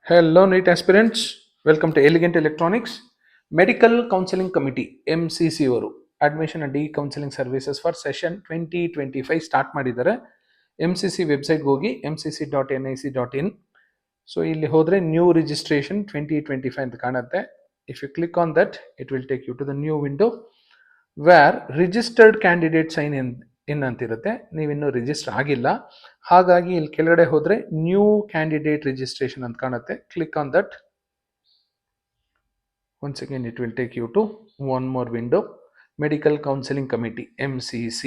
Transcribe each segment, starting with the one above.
Hello, NEET aspirants. Welcome to Elegant Electronics. Medical Counseling Committee MCC ಅವರು admission and counselling services for session 2025 start ಮಾಡಿದ್ದಾರೆ. MCC ವೆಬ್ಸೈಟ್ಗೆ ಹೋಗಿ mcc.nic.in. So ಇಲ್ಲಿ ಹೋದರೆ new registration 2025 ಅಂತ ಕಾಣುತ್ತೆ. If you click on that it will take you to the new window where registered candidate sign in ಅಂತಿರುತ್ತೆ. ನೀವಿನ್ನೂ ರಿಜಿಸ್ಟರ್ ಆಗಿಲ್ಲ, ಹಾಗಾಗಿ ಇಲ್ಲಿ ಕೆಳಗಡೆ ಹೋದರೆ ನ್ಯೂ ಕ್ಯಾಂಡಿಡೇಟ್ ರಿಜಿಸ್ಟ್ರೇಷನ್ ಅಂತ ಕಾಣುತ್ತೆ. Click on that. once again it will take you to one more window, Medical Counseling Committee MCC.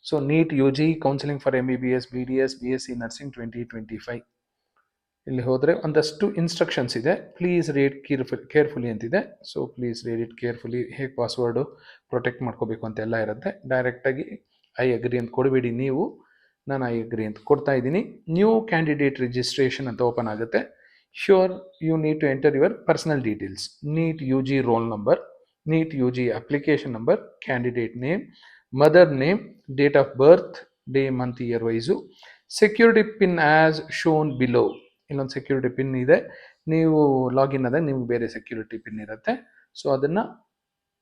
So NEET UG Counseling for MBBS BDS BSc Nursing 2025. ಇಲ್ಲಿ ಹೋದರೆ ಒಂದಷ್ಟು ಇನ್ಸ್ಟ್ರಕ್ಷನ್ಸ್ ಇದೆ, ಪ್ಲೀಸ್ ರೀಡ್ ಕೇರ್ಫುಲಿ ಅಂತಿದೆ. So please read it carefully. ಹೇಗೆ password protect ಮಾಡ್ಕೋಬೇಕು ಅಂತೆಲ್ಲ ಇರುತ್ತೆ. ಡೈರೆಕ್ಟಾಗಿ ಐ ಅಗ್ರಿ ಅಂತ ಕೊಡಬೇಡಿ ನೀವು, ನಾನು ಐ ಅಗ್ರಿ ಅಂತ ಕೊಡ್ತಾ ಇದ್ದೀನಿ. ನ್ಯೂ ಕ್ಯಾಂಡಿಡೇಟ್ ರಿಜಿಸ್ಟ್ರೇಷನ್ ಅಂತ ಓಪನ್ ಆಗುತ್ತೆ. Sure you need to enter your personal details, NEET U G roll number, NEET U G application number, candidate name, mother name, date of birth, day month year wise, security pin as shown below. ಇಲ್ಲೊಂದು security pin ಇದೆ, ನೀವು login ಆದಾಗ ನಿಮ್ಗೆ ಬೇರೆ security pin ಇರುತ್ತೆ. So ಅದನ್ನು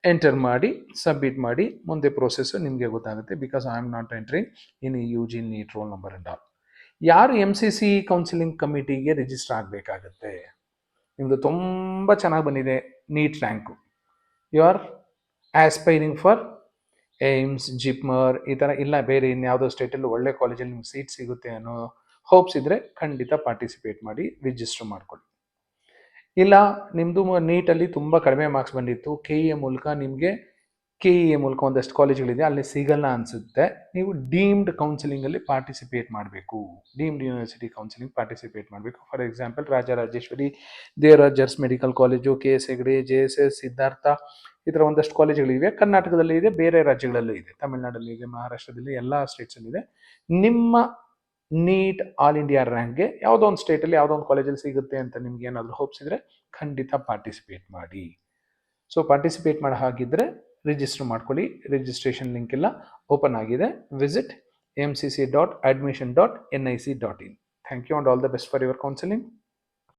enter ಮಾಡಿ submit ಮಾಡಿ, ಮುಂದೆ ಪ್ರೋಸೆಸ್ಸು ನಿಮಗೆ ಗೊತ್ತಾಗುತ್ತೆ. Because I am not entering in U G NEET roll number and all. ಯಾರು MCC ಕೌನ್ಸಿಲಿಂಗ್ ಕಮಿಟಿಗೆ ರಿಜಿಸ್ಟರ್ ಆಗಬೇಕಾಗತ್ತೆ? ನಿಮ್ಮದು ತುಂಬ ಚೆನ್ನಾಗಿ ಬಂದಿದೆ NEET rank, you are aspiring for AIIMS, JIPMER ಈ ಥರ, ಇಲ್ಲ ಬೇರೆ ಇನ್ಯಾವುದೋ ಸ್ಟೇಟಲ್ಲಿ ಒಳ್ಳೆ ಕಾಲೇಜಲ್ಲಿ ನಿಮ್ಗೆ ಸೀಟ್ ಸಿಗುತ್ತೆ ಅನ್ನೋ ಹೋಪ್ಸ್ ಇದ್ದರೆ ಖಂಡಿತ ಪಾರ್ಟಿಸಿಪೇಟ್ ಮಾಡಿ, ರಿಜಿಸ್ಟರ್ ಮಾಡ್ಕೊಳ್ಳಿ. ಇಲ್ಲ ನಿಮ್ಮದು ನೀಟಲ್ಲಿ ತುಂಬ ಕಡಿಮೆ ಮಾರ್ಕ್ಸ್ ಬಂದಿತ್ತು, KE ಮೂಲಕ ನಿಮಗೆ KE ಮೂಲಕ ಒಂದಷ್ಟು ಕಾಲೇಜ್ಗಳಿದೆ, ಅಲ್ಲಿ ಸಿಗಲ್ಲ ಅನಿಸುತ್ತೆ, ನೀವು ಡೀಮ್ಡ್ ಕೌನ್ಸಿಲಿಂಗಲ್ಲಿ ಪಾರ್ಟಿಸಿಪೇಟ್ ಮಾಡಬೇಕು. ಡೀಮ್ಡ್ ಯೂನಿವರ್ಸಿಟಿ ಕೌನ್ಸಿಲಿಂಗ್ ಪಾರ್ಟಿಸಿಪೇಟ್ ಮಾಡಬೇಕು. For example Rajarajeshwari, Devaraj Urs medical college, KS Hegde, JSS, Siddhartha, ಈ ಥರ ಒಂದಷ್ಟು ಕಾಲೇಜುಗಳಿವೆ. ಕರ್ನಾಟಕದಲ್ಲಿ ಇದೆ, ಬೇರೆ ರಾಜ್ಯಗಳಲ್ಲೂ ಇದೆ, ತಮಿಳುನಾಡಲ್ಲಿ ಇದೆ, ಮಹಾರಾಷ್ಟ್ರದಲ್ಲಿ, ಎಲ್ಲ ಸ್ಟೇಟ್ಸಲ್ಲಿದೆ. ನಿಮ್ಮ ನೀಟ್ ಆಲ್ ಇಂಡಿಯಾ ರ್ಯಾಂಕ್ಗೆ ಯಾವುದೋ ಒಂದು ಸ್ಟೇಟಲ್ಲಿ ಯಾವುದೋ ಒಂದು ಕಾಲೇಜಲ್ಲಿ ಸಿಗುತ್ತೆ ಅಂತ ನಿಮ್ಗೆ ಏನಾದರೂ ಹೋಪ್ಸ್ ಇದ್ದರೆ ಖಂಡಿತ ಪಾರ್ಟಿಸಿಪೇಟ್ ಮಾಡಿ. ಸೊ ಪಾರ್ಟಿಸಿಪೇಟ್ ಮಾಡೋ ಹಾಗಿದ್ದರೆ ರಿಜಿಸ್ಟರ್ ಮಾಡ್ಕೊಳ್ಳಿ. ರಿಜಿಸ್ಟ್ರೇಷನ್ ಲಿಂಕ್ ಎಲ್ಲ ಓಪನ್ ಆಗಿದೆ. Visit mcc.admission.nic.in. Thank you and all the best for your counselling.